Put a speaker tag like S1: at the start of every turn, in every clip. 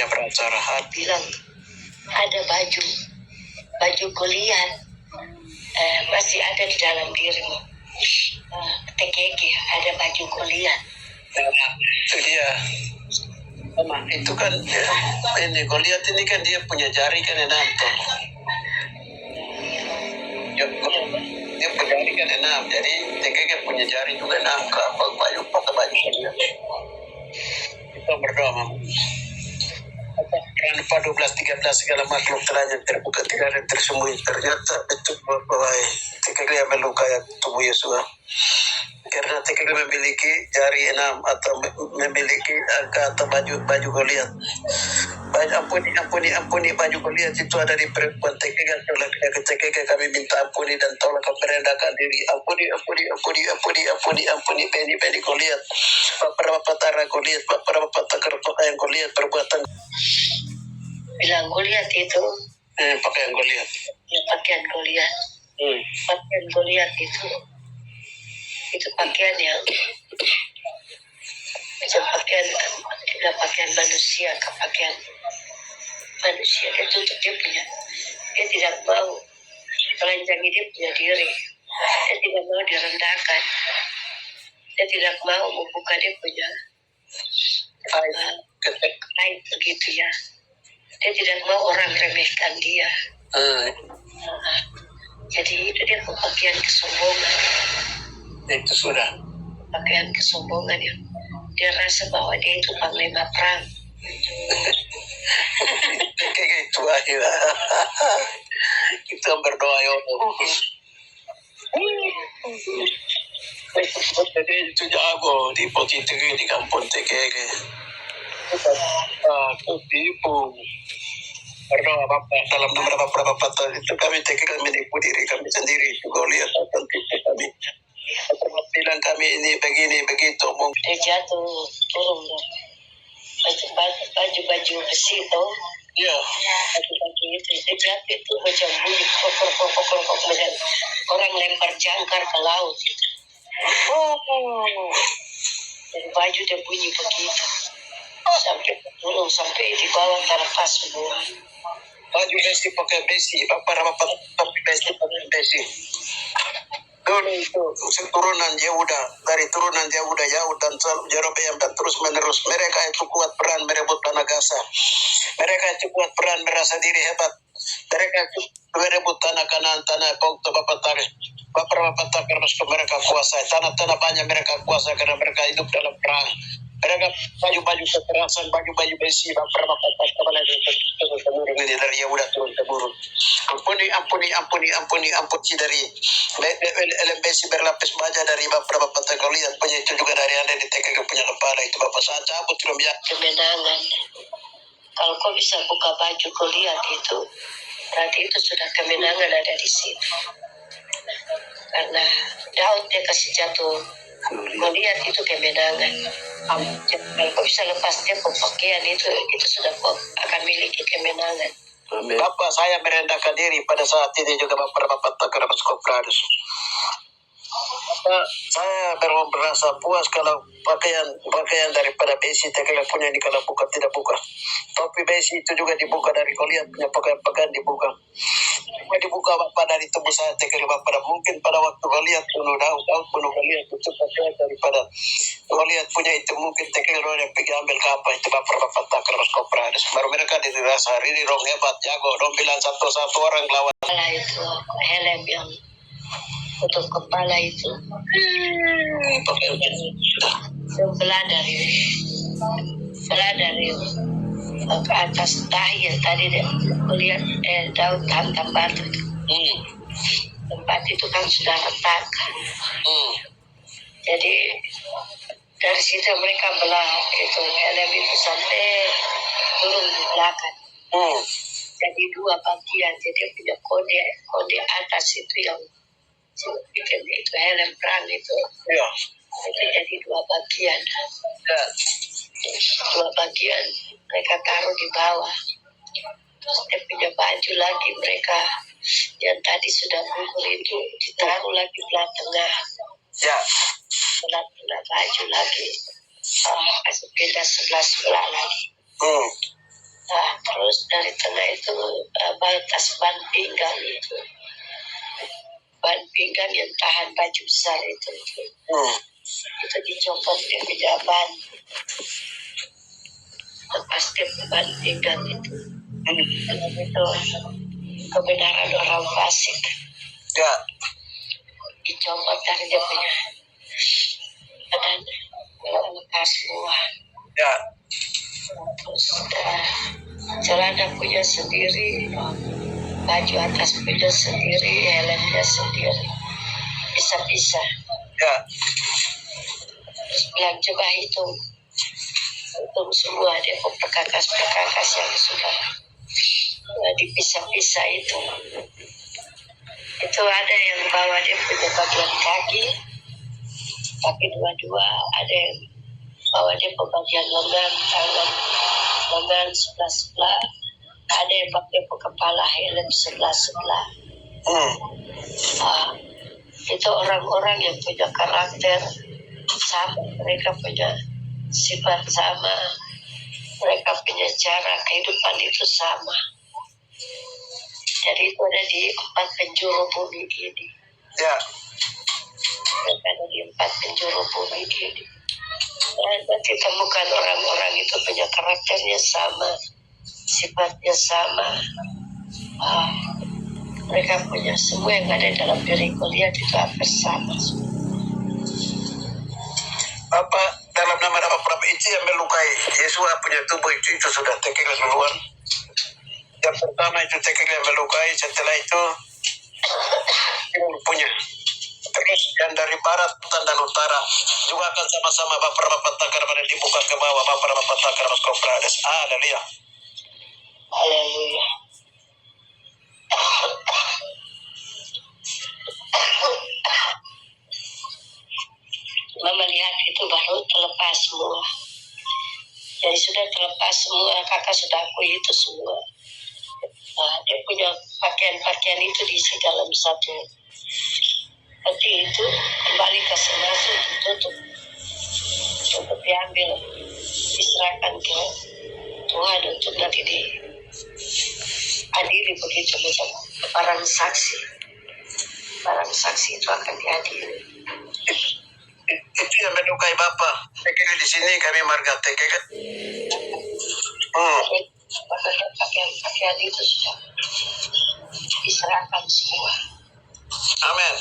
S1: dia beracara
S2: bilang ada baju kuliah masih ada di dalam dirimu. TKG ada baju kuliah.
S1: Itu dia. Itu kan ini Goliat ini kan dia punya jari kan enam tuh. Dia punya jari kan enam, jadi TKG punya jari juga enam ke baju pakai baju dia. Kita berdoa Mama. Lupa 12-13 segala makhluk telah yang terbuka tidak ada yang tersembunyi, ternyata itu bahwa TKG yang melukai tubuh Yesus. Karena TKG memiliki jari enam atau memiliki angka atau baju Goliat. Ampuni baju Goliat itu ada di perempuan TKG. Tolong TKG kami minta ampuni dan tolong kami merendahkan diri. Ampuni Beni Goliat. Bapak Tara Goliat, Bapak Takar pakaian Goliat perbuatan.
S2: Bilang Goliat itu
S1: pakaian Goliat.
S2: Ya, pakaian Goliat. Pakaian Goliat itu pakaian yang macam pakaian tidak pakaian manusia, ke pakaian manusia dia tutup dia tidak mau melanjangi dia punya diri, dia tidak mau direndahkan, dia tidak mau membuka dia punya aib begitu ya, dia tidak mau orang remehkan dia. Jadi itu dia pakaian kesombongan.
S1: Itu sudah
S2: pakaian kesombongan ya. Dia rasa bahwa dia itu panglima perang.
S1: Kayak gitu aja. Kita berdoa ya Allah. Jadi itu jago di posisi di kampung TKG. Tipu. Berdoa Bapak dalam nama Bapak itu kami TKG menipu diri kami sendiri. Goliat akan tipu kami. Bilang kami ini begini begitu.
S2: Dia jatuh turun baju besi itu.
S1: Iya.
S2: Baju itu dia jatuh itu macam bunyi pokok macam orang lempar jangkar ke laut. Dan baju dia bunyi begitu sampai turun sampai di bawah tanah semua.
S1: Baju besi pakai besi, Bapak pakai besi. Dulu itu turunan Yehuda, dari turunan Yehuda dan Jerobeam dan terus menerus mereka itu kuat peran merebut tanah Gaza. Mereka itu kuat peran merasa diri hebat. Mereka itu merebut tanah Kanaan, tanah Bogdo Bapak tarik. Bapak takar masuk mereka kuasai tanah-tanah banyak mereka kuasai karena mereka hidup dalam perang. Mereka baju-baju kekerasan, baju-baju besi, Bapak takar temurun ini dari Yehuda turun temurun. Ampuni dari besi berlapis baja dari Bapak takar lihat punya itu juga dari Anda di TKG punya kepala itu Bapak saya cabut ya.
S2: Kemenangan. Kalau kau bisa buka baju kau lihat itu, berarti itu sudah kemenangan ada di situ. Karena Daud dia kasih jatuh Goliat itu kemenangan. Kalau kau bisa lepas dia pakaian itu sudah kau akan miliki kemenangan.
S1: Amin. Bapak saya merendahkan diri pada saat ini juga Bapak takar Kopradus. Saya merasa puas kalau pakaian daripada besi TKG punya ini kalau buka tidak buka. Topi besi itu juga dibuka dari Goliat punya pakaian dibuka. Dibuka Bapak dari tubuh saya TKG Bapak mungkin pada waktu Goliat bunuh Daud bunuh Goliat itu pakaian daripada Goliat punya itu mungkin TKG yang pergi ambil kapal itu Bapak takar Kopradus. Baru mereka dirasa ini rong hebat jago dong bilang satu orang lawan.
S2: Itu helm yang untuk kepala itu sebelah dari ke atas dahi yang tadi lihat Daud hantam batu itu. Tempat itu kan sudah retak. Jadi dari situ mereka belah itu helm itu sampai turun di belakang. Jadi dua bagian, jadi punya kode atas itu yang itu helm perang itu.
S1: Iya.
S2: Itu jadi dua bagian. Dua bagian mereka taruh di bawah. Terus dia punya baju lagi mereka yang tadi sudah gugur itu ditaruh lagi belah tengah.
S1: Ya.
S2: Belah baju lagi. Pindah sebelah lagi. Nah, terus dari tengah itu batas ban pinggang itu. Ban pinggang yang tahan baju besar itu. Itu dicopot dia punya ban. Lepas dia ban pinggang itu. Itu kebenaran orang fasik.
S1: Ya.
S2: Dicopot dari dia punya badan lekas semua.
S1: Ya.
S2: Terus celana punya sendiri, baju atas punya sendiri, helmnya sendiri, bisa-bisa.
S1: Ya.
S2: Terus bilang coba hitung semua dia perkakas yang sudah dipisah-pisah itu. Itu ada yang bawa dia punya bagian kaki dua-dua, ada yang bawa dia ke bagian lengan, tangan, lengan sebelah-sebelah, ada yang pakai ke kepala, helm sebelah-sebelah. Itu orang-orang yang punya karakter sama, mereka punya sifat sama, mereka punya cara kehidupan itu sama. Jadi itu ada di 4 penjuru bumi ini.
S1: Ya.
S2: Mereka ada di 4 penjuru bumi ini. Dan kita temukan orang-orang itu punya karakternya sama, sifatnya sama. Mereka punya semua yang ada dalam diri Goliat itu hampir sama.
S1: Apa dalam nama berapa itu yang melukai Yesus punya tubuh itu sudah tekil duluan. Yang pertama itu tekil yang melukai, setelah itu punya. Terus yang dari barat dan utara juga akan sama-sama bapak takar pada dibuka ke bawah, bapak takar masuk Prades. Haleluya.
S2: Haleluya. Mama lihat itu baru terlepas semua. Jadi sudah terlepas semua, kakak sudah akui itu semua. Dia punya pakaian-pakaian itu diisi dalam satu peti itu, kembali ke sana ditutup untuk diambil, diserahkan ke Tuhan untuk nanti diadili begitu macam barang saksi. Barang saksi itu akan diadili.
S1: Itu yang melukai Bapak. Tekil di sini kami marga tekil.
S2: Pakaian itu sudah diserahkan semua.
S1: Amin.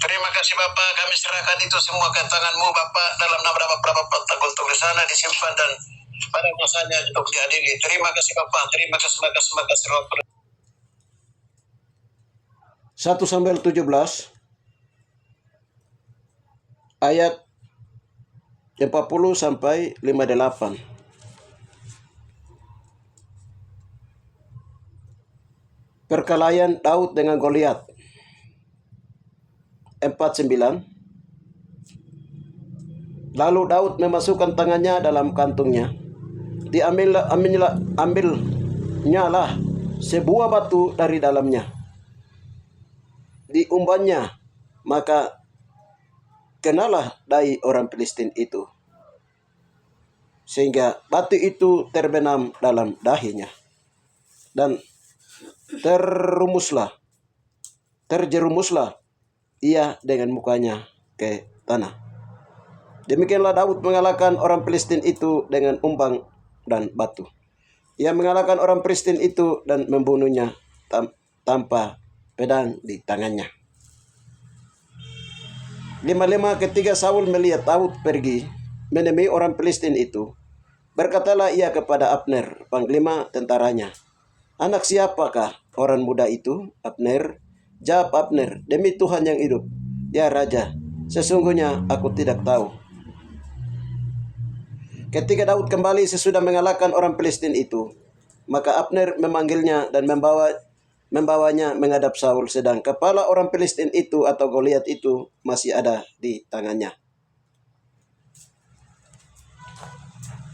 S1: Terima kasih Bapak, kami serahkan itu semua ke tangan-Mu Bapak, dalam nama Bapak Tagul tulis sana disimpan dan pada masanya untuk diadili. Terima kasih Bapak, terima kasih Roh Kudus. 1 Samuel 17 ayat 40 sampai 58. Perkelahian Daud dengan Goliat. 49. Lalu Daud memasukkan tangannya dalam kantungnya. Ambilnya lah sebuah batu dari dalamnya. Diumbannya, maka kenalah dahi orang Filistin itu. Sehingga batu itu terbenam dalam dahinya. Dan terjerumuslah ia dengan mukanya ke tanah. Demikianlah Daud mengalahkan orang Filistin itu dengan umbang dan batu. Ia mengalahkan orang Filistin itu dan membunuhnya tanpa pedang di tangannya. 55. Ketika Saul melihat Daud pergi menemui orang Filistin itu, berkatalah ia kepada Abner, panglima tentaranya, "Anak siapakah orang muda itu?" Abner, jawab Abner, "Demi Tuhan yang hidup, ya Raja, sesungguhnya aku tidak tahu." Ketika Daud kembali sesudah mengalahkan orang Filistin itu, maka Abner memanggilnya dan membawanya menghadap Saul, sedang kepala orang Filistin itu atau Goliat itu masih ada di tangannya.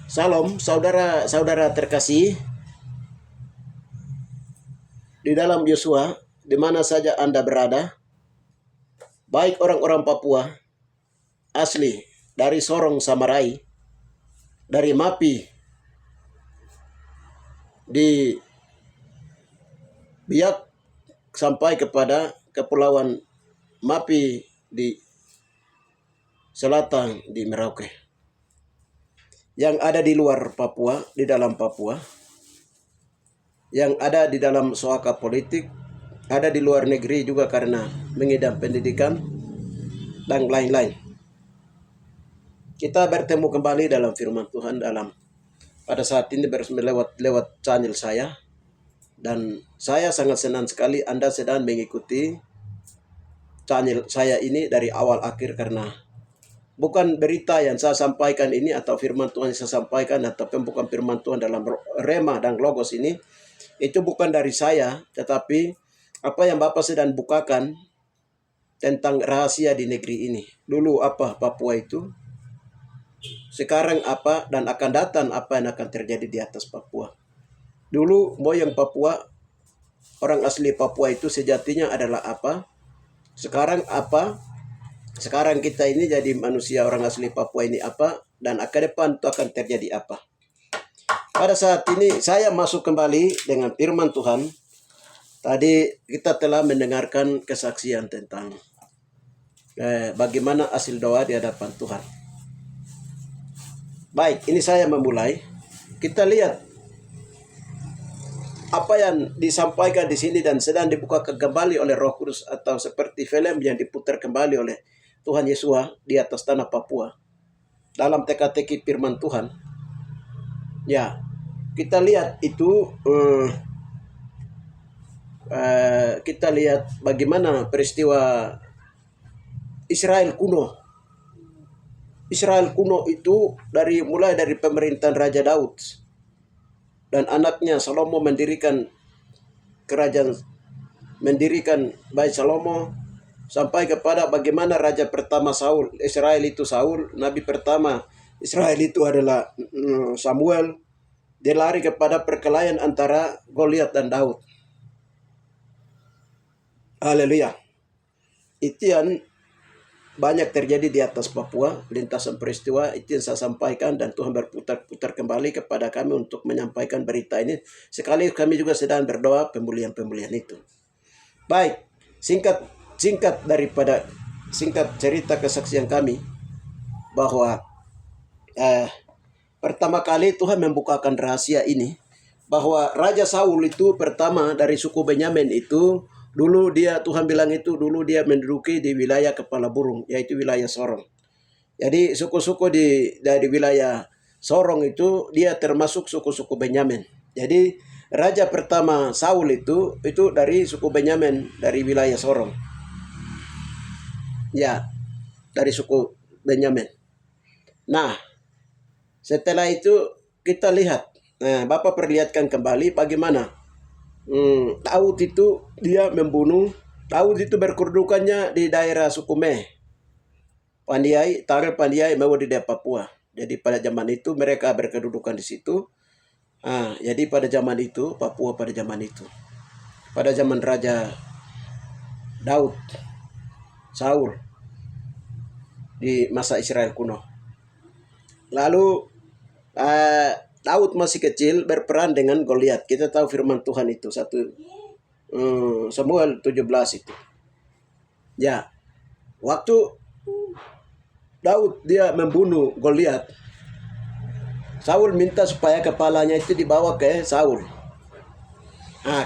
S1: Salam, saudara-saudara terkasih. Di dalam Yosua, di mana saja Anda berada, baik orang-orang Papua asli
S3: dari Sorong Samarai, dari Mapi di Biak sampai kepada Kepulauan Mapi di selatan di Merauke. Yang ada di luar Papua, di dalam Papua, yang ada di dalam soaka politik, ada di luar negeri juga karena mengidam pendidikan, dan lain-lain. Kita bertemu kembali dalam firman Tuhan pada saat ini lewat channel saya, dan saya sangat senang sekali Anda sedang mengikuti channel saya ini dari awal akhir, karena bukan berita yang saya sampaikan ini atau firman Tuhan yang saya sampaikan ataupun bukan firman Tuhan dalam Rema dan Logos ini, itu bukan dari saya, tetapi apa yang Bapak sedang bukakan tentang rahasia di negeri ini. Dulu apa Papua itu, sekarang apa, dan akan datang apa yang akan terjadi di atas Papua. Dulu moyang Papua, orang asli Papua itu sejatinya adalah apa, sekarang apa, sekarang kita ini jadi manusia orang asli Papua ini apa, dan ke depan itu akan terjadi apa. Pada saat ini saya masuk kembali dengan firman Tuhan. Tadi kita telah mendengarkan kesaksian tentang bagaimana hasil doa di hadapan Tuhan. Baik, ini saya memulai. Kita lihat apa yang disampaikan di sini dan sedang dibuka kembali oleh Roh Kudus, atau seperti film yang diputar kembali oleh Tuhan Yesus di atas tanah Papua dalam teka-teki firman Tuhan. Ya, kita lihat itu, kita lihat bagaimana peristiwa Israel kuno. Israel kuno itu mulai dari pemerintahan Raja Daud dan anaknya Salomo mendirikan kerajaan, mendirikan Bait Salomo, sampai kepada bagaimana raja pertama Saul, Israel itu Saul, nabi pertama Israel itu adalah Samuel. Dia lari kepada perkelahian antara Goliat dan Daud. Haleluya. Itu yang banyak terjadi di atas Papua, lintasan peristiwa itu yang saya sampaikan, dan Tuhan berputar-putar kembali kepada kami untuk menyampaikan berita ini. Sekali kami juga sedang berdoa pemulihan-pemulihan itu. Baik, singkat cerita kesaksian kami, bahwa pertama kali Tuhan membukakan rahasia ini, bahwa Raja Saul itu pertama dari suku Benyamin itu, dulu Tuhan bilang itu dulu dia menduduki di wilayah kepala burung, yaitu wilayah Sorong. Jadi suku-suku dari wilayah Sorong itu dia termasuk suku-suku Benyamin. Jadi raja pertama Saul itu dari suku Benyamin, dari wilayah Sorong. Ya, dari suku Benyamin. Nah, setelah itu kita lihat, Bapak perlihatkan kembali bagaimana Daud itu dia membunuh. Daud itu berkedudukannya di daerah suku Meh, Pandiai, Tarel Pandiai, mau di daerah Papua. Jadi pada zaman itu mereka berkedudukan di situ. Jadi pada zaman itu Papua, pada zaman itu, pada zaman Raja Daud, Saul, di masa Israel kuno. Lalu Daud masih kecil berperan dengan Goliat. Kita tahu firman Tuhan itu 1 Samuel 17 itu. Ya, waktu Daud dia membunuh Goliat, Saul minta supaya kepalanya itu dibawa ke Saul.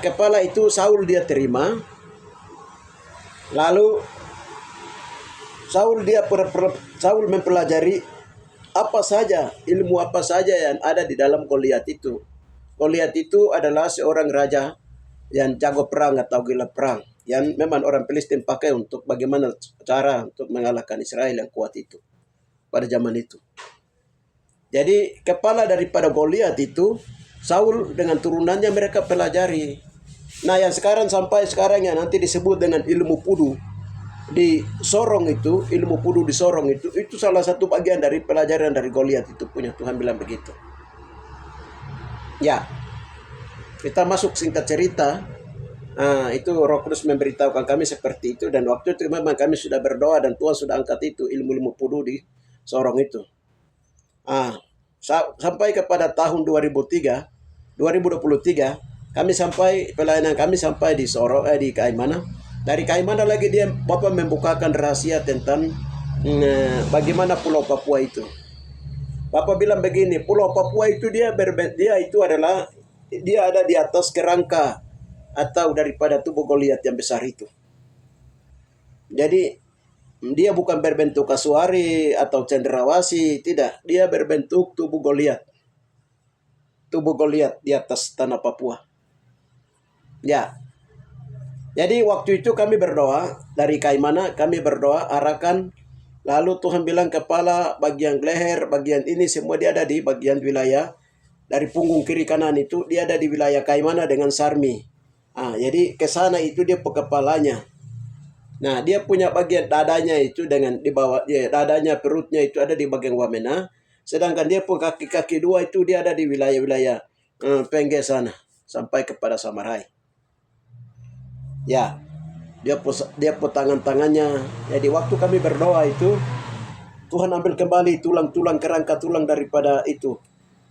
S3: Kepala itu Saul dia terima. Lalu Saul mempelajari ilmu apa saja yang ada di dalam Goliat itu. Goliat itu adalah seorang raja yang jago perang atau gila perang, yang memang orang Filistin pakai untuk bagaimana cara untuk mengalahkan Israel yang kuat itu pada zaman itu. Jadi kepala daripada Goliat itu Saul dengan turunannya mereka pelajari. Nah, yang sampai sekarang yang nanti disebut dengan ilmu pudu di Sorong itu, ilmu pudu di Sorong itu salah satu bagian dari pelajaran dari Goliat itu punya. Tuhan bilang begitu. Ya, kita masuk singkat cerita. Itu Roh Kudus memberitahukan kami seperti itu, dan waktu itu memang kami sudah berdoa dan Tuhan sudah angkat itu ilmu-ilmu pudu di Sorong itu. Sampai kepada tahun 2023, kami sampai pelayanan kami sampai di Sorong di Kaimana. Dari Kaimana lagi Bapak membukakan rahasia tentang bagaimana Pulau Papua itu. Bapak bilang begini, Pulau Papua itu dia ada di atas kerangka atau daripada tubuh Goliat yang besar itu. Jadi dia bukan berbentuk kasuari atau cendrawasih, tidak. Dia berbentuk tubuh Goliat. Tubuh Goliat di atas tanah Papua. Ya. Jadi waktu itu kami berdoa dari Kaimana, kami berdoa arahkan. Lalu Tuhan bilang kepala, bagian leher, bagian ini semua dia ada di bagian wilayah dari punggung kiri kanan itu dia ada di wilayah Kaimana dengan Sarmi. Jadi ke sana itu dia kepalanya. Nah, dia punya bagian dadanya itu dengan di bawah dadanya, perutnya itu ada di bagian Wamena. Sedangkan dia pun kaki-kaki dua itu dia ada di wilayah-wilayah Pengge sana sampai kepada Samarai. Ya, dia pun tangan-tangannya. Jadi waktu kami berdoa itu Tuhan ambil kembali tulang-tulang kerangka tulang daripada itu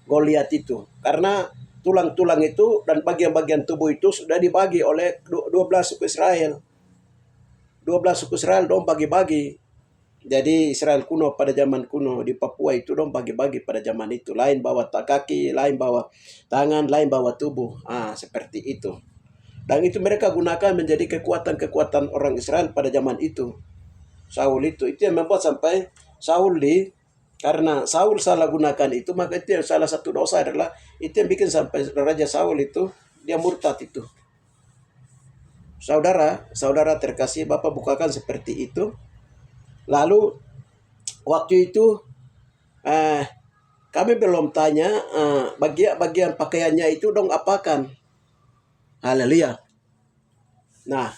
S3: Goliat itu. Karena tulang-tulang itu dan bagian-bagian tubuh itu sudah dibagi oleh 12 suku Israel. 12 suku Israel dong bagi-bagi. Jadi Israel kuno pada zaman kuno di Papua itu dong bagi-bagi pada zaman itu. Lain bawa kaki, lain bawa tangan, lain bawa tubuh. Seperti itu. Dan itu mereka gunakan menjadi kekuatan-kekuatan orang Israel pada zaman itu. Saul itu yang membuat sampai Saul karena Saul salah gunakan itu, maka itu yang salah satu dosa adalah itu yang bikin sampai Raja Saul itu dia murtad itu. Saudara terkasih, Bapak bukakan seperti itu. Lalu waktu itu kami belum tanya bagian pakaiannya itu dong apakan. Haleluya. Nah,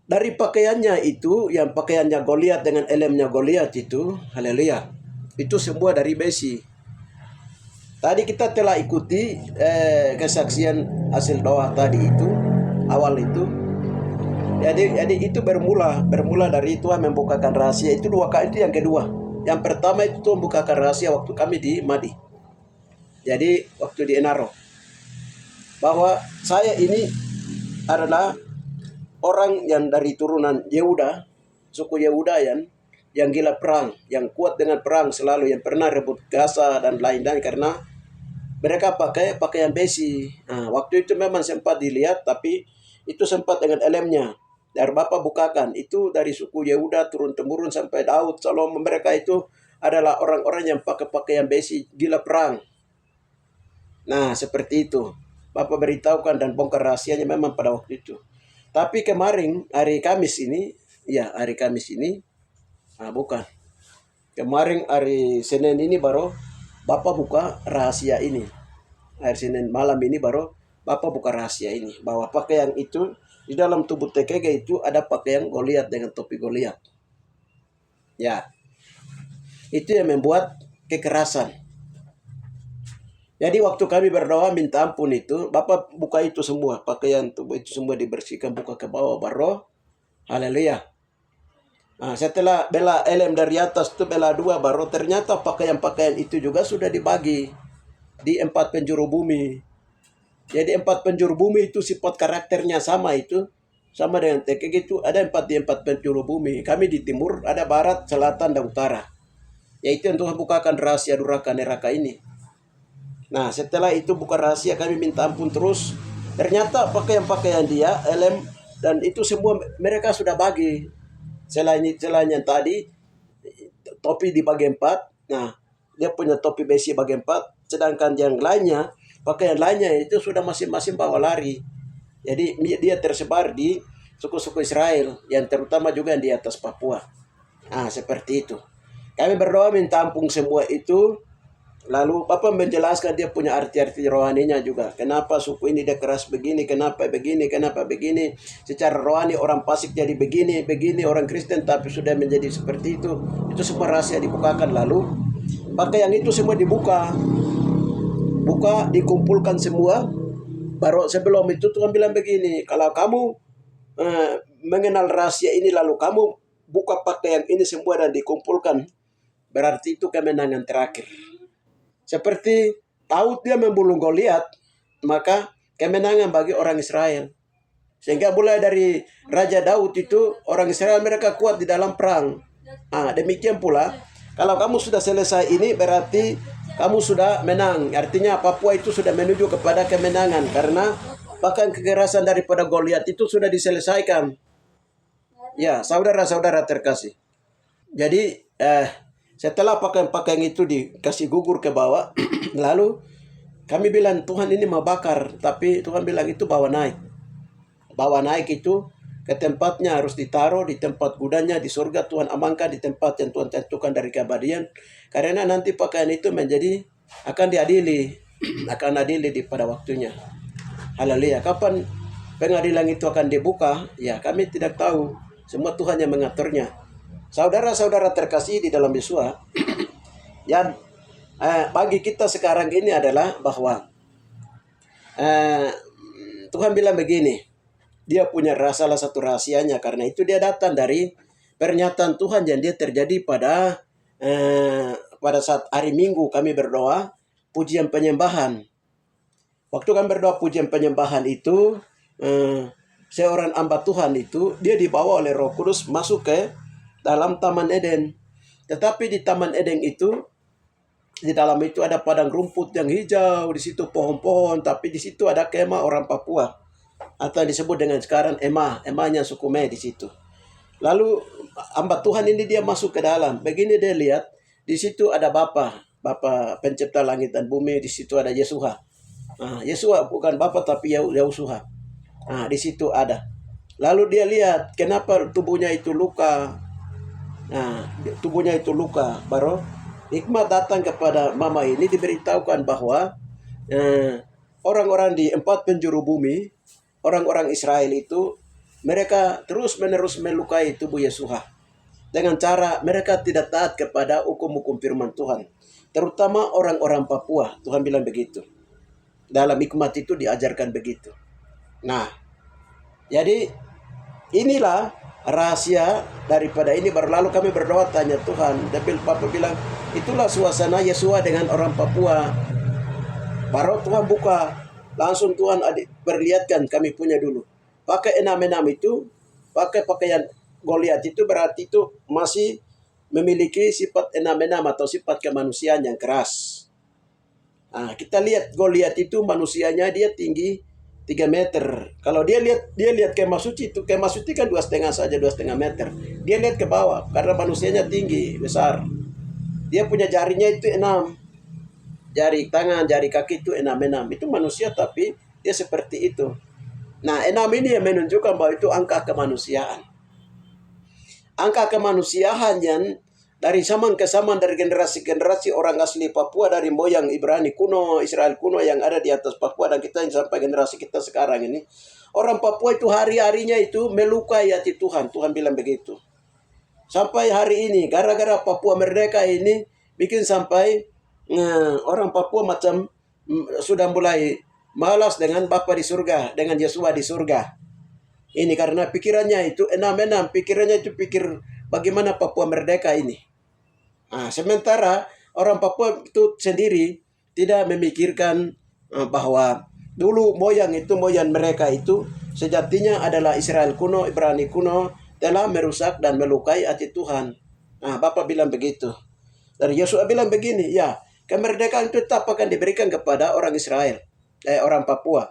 S3: dari pakaiannya itu, yang pakaiannya Goliat dengan elemnya Goliat itu, haleluya, itu semua dari besi. Tadi kita telah ikuti kesaksian hasil doa tadi itu, awal itu. Jadi itu bermula dari Tuhan membukakan rahasia itu dua kali, itu yang kedua. Yang pertama itu Tuhan membukakan rahasia waktu kami di Madi. Jadi waktu di Enaro. Bahwa saya ini adalah orang yang dari turunan Yehuda, suku Yehuda yang gila perang, yang kuat dengan perang selalu, yang pernah rebut Gaza dan lain-lain karena mereka pakai pakaian besi. Waktu itu memang sempat dilihat, tapi itu sempat dengan elemnya. Dari Bapak bukakan, itu dari suku Yehuda turun-temurun sampai Daud, Salomo, mereka itu adalah orang-orang yang pakai pakaian besi, gila perang. Nah, seperti itu. Bapak beritahukan dan bongkar rahasianya memang pada waktu itu. Tapi kemarin hari Kamis ini, bukan. Kemarin hari Senin ini baru Bapak buka rahasia ini. Hari Senin malam ini baru Bapak buka rahasia ini. Bahwa pakaian itu di dalam tubuh TKG itu ada pakaian Goliat dengan topi Goliat. Ya, itu yang membuat kekerasan. Jadi waktu kami berdoa minta ampun itu, Bapak buka itu semua, pakaian tubuh itu semua dibersihkan, buka ke bawah baru. Haleluya. Setelah bela elem dari atas itu bela dua baru, ternyata pakaian-pakaian itu juga sudah dibagi di 4 penjuru bumi. Jadi 4 penjuru bumi itu sifat karakternya sama dengan TKG itu ada 4 di 4 penjuru bumi. Kami di timur, ada barat, selatan, dan utara. Yaitu yang Tuhan bukakan rahasia duraka neraka ini. Nah, setelah itu bukan rahasia, kami minta ampun terus. Ternyata pakaian-pakaian dia, elem, dan itu semua mereka sudah bagi. Selain yang tadi, topi di bagian 4. Nah, dia punya topi besi bagian 4. Sedangkan yang lainnya, pakaian lainnya itu sudah masing-masing bawa lari. Jadi dia tersebar di suku-suku Israel, yang terutama juga yang di atas Papua. Seperti itu. Kami berdoa minta ampun semua itu. Lalu Bapak menjelaskan dia punya arti-arti rohaninya juga. Kenapa suku ini dia keras begini, kenapa begini. Secara rohani orang Pasik jadi begini, orang Kristen tapi sudah menjadi seperti itu. Itu semua rahasia dibukakan. Lalu pakaian itu semua dibuka, dikumpulkan semua. Baru sebelum itu Tuhan bilang begini, kalau kamu mengenal rahasia ini lalu kamu buka pakaian ini semua dan dikumpulkan berarti itu kemenangan terakhir. Seperti Daud dia membunuh Goliat, maka kemenangan bagi orang Israel. Sehingga mulai dari Raja Daud itu, orang Israel mereka kuat di dalam perang. Demikian pula, kalau kamu sudah selesai ini, berarti kamu sudah menang. Artinya Papua itu sudah menuju kepada kemenangan. Karena bahkan kekerasan daripada Goliat itu sudah diselesaikan. Ya, saudara-saudara terkasih. Jadi, setelah pakaian-pakaian itu dikasih gugur ke bawah, lalu kami bilang, Tuhan ini mau bakar. Tapi Tuhan bilang itu bawa naik. Bawa naik itu ke tempatnya harus ditaruh di tempat gudanya di surga. Tuhan amankan di tempat yang Tuhan tentukan dari keabadian. Karena nanti pakaian itu menjadi akan diadili. Akan adili pada waktunya. Haleluya. Kapan pengadilan itu akan dibuka? Ya, kami tidak tahu. Semua Tuhan yang mengaturnya. Saudara-saudara terkasih di dalam Yesus, yang bagi kita sekarang ini adalah bahwa Tuhan bilang begini, dia punya salah satu rahasianya, karena itu dia datang dari pernyataan Tuhan yang dia terjadi pada saat hari Minggu kami berdoa pujian penyembahan. Waktu kami berdoa pujian penyembahan itu, seorang hamba Tuhan itu dia dibawa oleh Roh Kudus masuk ke dalam Taman Eden. Tetapi di Taman Eden itu, di dalam itu ada padang rumput yang hijau, di situ pohon-pohon, tapi di situ ada kemah orang Papua atau disebut dengan sekarang emahnya suku Me di situ. Lalu hamba Tuhan ini dia masuk ke dalam. Begini dia lihat, di situ ada Bapa pencipta langit dan bumi, di situ ada Yesuha. Yesuha bukan Bapa tapi Yesuha. Di situ ada. Lalu dia lihat kenapa tubuhnya itu luka. Tubuhnya itu luka. Baru hikmat datang kepada mama ini, diberitahukan bahwa orang-orang di 4 penjuru bumi, orang-orang Israel itu, mereka terus-menerus melukai tubuh Yesuha. Dengan cara mereka tidak taat kepada hukum-hukum firman Tuhan. Terutama orang-orang Papua. Tuhan bilang begitu. Dalam hikmat itu diajarkan begitu. Nah, jadi inilah rahasia daripada ini. Baru lalu kami berdoa tanya Tuhan. Dan Papa bilang, itulah suasana Yesuha dengan orang Papua. Baru Tuhan buka. Langsung Tuhan perlihatkan kami punya dulu. Pakai enam-enam itu, pakai pakaian Goliat itu berarti itu masih memiliki sifat enam-enam atau sifat kemanusiaan yang keras. Kita lihat Goliat itu manusianya dia tinggi 3 meter. Kalau dia lihat kemah suci itu, kemah suci kan 2,5 saja, 2,5 meter. Dia lihat ke bawah karena manusianya tinggi, besar. Dia punya jarinya itu 6. Jari tangan, jari kaki itu 6. Itu manusia tapi dia seperti itu. Nah, 6 ini yang menunjukkan bahwa itu angka kemanusiaan. Angka kemanusiaan yang dari zaman ke zaman, dari generasi-generasi orang asli Papua, dari moyang Ibrani kuno, Israel kuno yang ada di atas Papua, dan kita sampai generasi kita sekarang ini. Orang Papua itu hari-harinya itu melukai hati Tuhan. Tuhan bilang begitu. Sampai hari ini, gara-gara Papua merdeka ini, bikin sampai orang Papua macam sudah mulai malas dengan Bapa di surga, dengan Yesuha di surga. Ini karena pikirannya itu pikirannya itu pikir bagaimana Papua merdeka ini. Sementara orang Papua itu sendiri tidak memikirkan bahwa dulu moyang mereka itu sejatinya adalah Israel kuno, Ibrani kuno, telah merusak dan melukai hati Tuhan. Bapak bilang begitu. Dan Yesus bilang begini, ya, kemerdekaan itu tetap akan diberikan kepada orang Israel, orang Papua.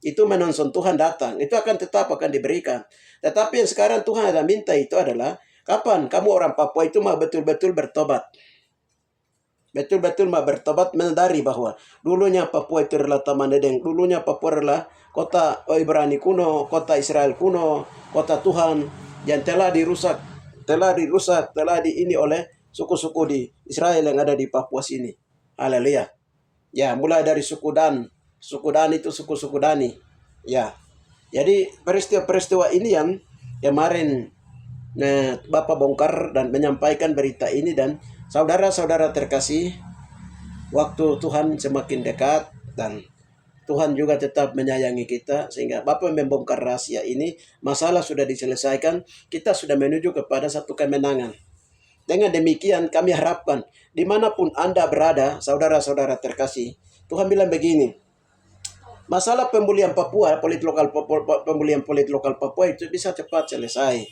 S3: Itu menonton Tuhan datang, itu akan tetap akan diberikan. Tetapi yang sekarang Tuhan ada minta itu adalah, kapan kamu orang Papua itu mau betul-betul bertobat? Betul-betul mau bertobat, menyadari bahwa dulunya Papua itu adalah Taman Eden, dulunya Papua adalah kota Ibrani kuno, kota Israel kuno, kota Tuhan yang telah dirusak oleh suku-suku di Israel yang ada di Papua sini. Haleluya. Ya, mulai dari suku Dan itu suku-suku Dani. Ya. Jadi peristiwa ini yang kemarin Bapak bongkar dan menyampaikan berita ini, dan saudara-saudara terkasih, waktu Tuhan semakin dekat dan Tuhan juga tetap menyayangi kita, sehingga Bapak membongkar rahasia ini, masalah sudah diselesaikan, kita sudah menuju kepada satu kemenangan. Dengan demikian kami harapkan dimanapun Anda berada, saudara-saudara terkasih, Tuhan bilang begini, masalah pemulihan Papua, pemulihan politik lokal Papua itu bisa cepat selesai.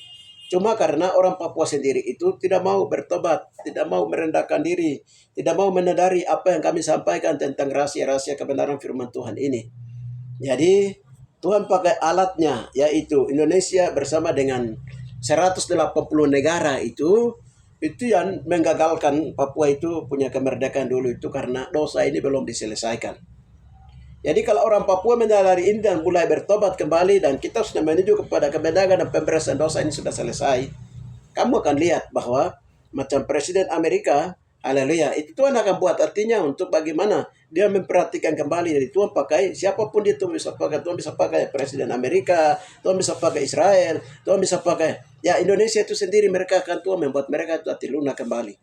S3: Cuma karena orang Papua sendiri itu tidak mau bertobat, tidak mau merendahkan diri, tidak mau menyadari apa yang kami sampaikan tentang rahasia-rahasia kebenaran firman Tuhan ini. Jadi Tuhan pakai alatnya, yaitu Indonesia bersama dengan 180 negara itu yang menggagalkan Papua itu punya kemerdekaan dulu itu karena dosa ini belum diselesaikan. Jadi kalau orang Papua menyadari ini dan mulai bertobat kembali dan kita sudah menuju kepada kebenaran dan pembebasan dosa ini sudah selesai, kamu akan lihat bahwa macam Presiden Amerika, haleluya, itu Tuhan akan buat artinya untuk bagaimana dia memperhatikan kembali. Jadi Tuhan pakai siapapun dia Tuhan bisa pakai. Tuhan bisa pakai Presiden Amerika, Tuhan bisa pakai Israel, Tuhan bisa pakai ya Indonesia itu sendiri. Mereka akan Tuhan membuat mereka itu hati lunak kembali.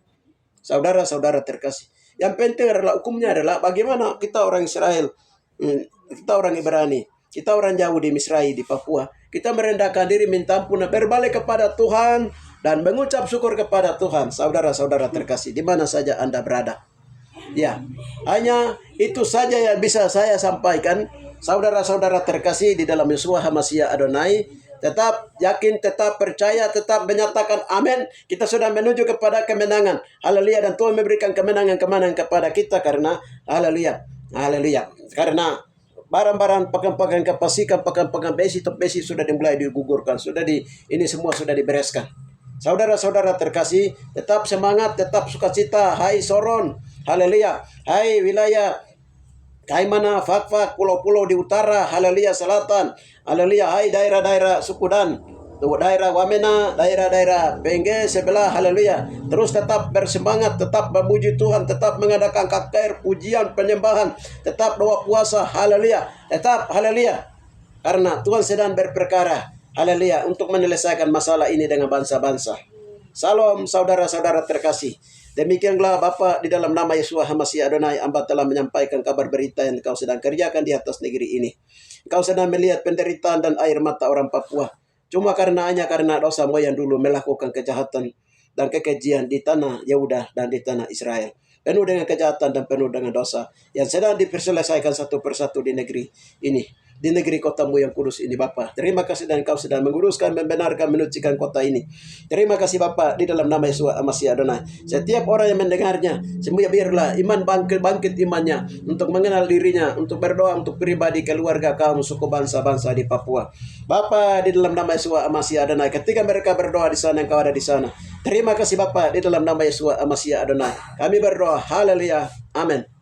S3: Saudara-saudara terkasih, yang penting adalah hukumnya adalah bagaimana kita orang Israel, kita orang Ibrani, kita orang jauh di Misrai, di Papua, kita merendahkan diri, minta ampun, berbalik kepada Tuhan dan mengucap syukur kepada Tuhan. Saudara-saudara terkasih, di mana saja Anda berada. Ya, hanya itu saja yang bisa saya sampaikan. Saudara-saudara terkasih di dalam Yeshua HaMashiach Adonai, tetap yakin, tetap percaya, tetap menyatakan amin. Kita sudah menuju kepada kemenangan. Haleluya, dan Tuhan memberikan kemenangan-kemenangan kepada kita karena haleluya. Haleluya. Karena barang-barang pakan-pakan kapasikan, pakan-pakan besi sudah dimulai digugurkan, ini semua sudah dibereskan. Saudara-saudara terkasih, tetap semangat, tetap sukacita. Hai Soron, haleluya. Hai wilayah Kaimana, Fakfak, pulau-pulau di utara, haleluya, selatan, haleluya. Hai daerah-daerah Sukudan, daerah Wamena, daerah-daerah Pengge sebelah, haleluya. Terus tetap bersemangat, tetap memuji Tuhan, tetap mengadakan KKR, pujian, penyembahan, tetap doa puasa, haleluya. Tetap, haleluya. Karena Tuhan sedang berperkara, haleluya, untuk menyelesaikan masalah ini dengan bangsa-bangsa. Salam saudara-saudara terkasih. Demikianlah Bapa, di dalam nama Yeshua HaMashiach Adonai, Hamba telah menyampaikan kabar berita yang Engkau sedang kerjakan di atas negeri ini. Engkau sedang melihat penderitaan dan air mata orang Papua. Cuma hanya karena dosa moyang dulu melakukan kejahatan dan kekejian di tanah Yehuda dan di tanah Israel. Penuh dengan kejahatan dan penuh dengan dosa yang sedang diselesaikan satu persatu di negeri ini. Di negeri kotamu yang kudus ini Bapa. Terima kasih dan Engkau sedang menguruskan, membenarkan, menyucikan kota ini. Terima kasih Bapa, di dalam nama Yeshua HaMashiach Adonai. Setiap orang yang mendengarnya, semua biarlah iman bangkit imannya untuk mengenal dirinya, untuk berdoa untuk pribadi, keluarga, kaum, suku, bangsa-bangsa di Papua. Bapa, di dalam nama Yeshua HaMashiach Adonai, ketika mereka berdoa di sana, Engkau ada di sana. Terima kasih Bapa, di dalam nama Yeshua HaMashiach Adonai. Kami berdoa, haleluya, amin.